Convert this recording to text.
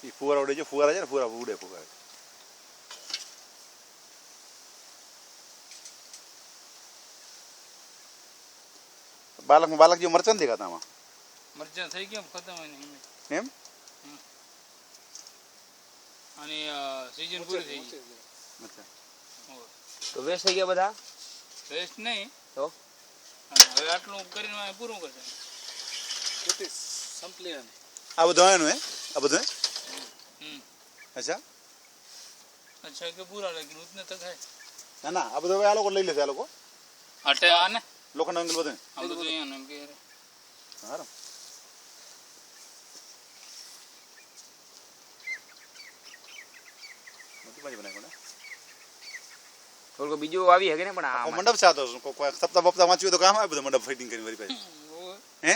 એ ફુવારા ઉડે છે, ફુવારા છે ને ફુવારા ઉડે ફુવારા. બાલક જેવું મરચાં નથી દેખાતા આમાં. મરચાં થઈ ગયા ખતમ હોય ને એમ અને સીઝન પૂરી થઈ ગઈ. અચ્છા તો વેસ્ટ થઈ ગયા બધા વેસ્ટ નહીં તો હવે આટલું કરીને પૂરું કરશે. આ બધું એનું હે આ બધું અચ્છા अच्छा કે પૂરા લાગી ઉતને તક હે ના ના આ બધું હવે આ લોકો લઈ લેશે આ લોકો અટે આને લોખંડ અંગલ બધું આ બધું અહીંયા એમ કે સારું મોટી ભાજી બનાવી કોને થોડું બીજું આવી હકે ને પણ આ મંડપ છે આ તો કોઈ સપ્તાહ બપ્તાહ વાંચ્યું તો કામ આવે બધું મંડપ ફિટિંગ કરીને વળી પાછી હે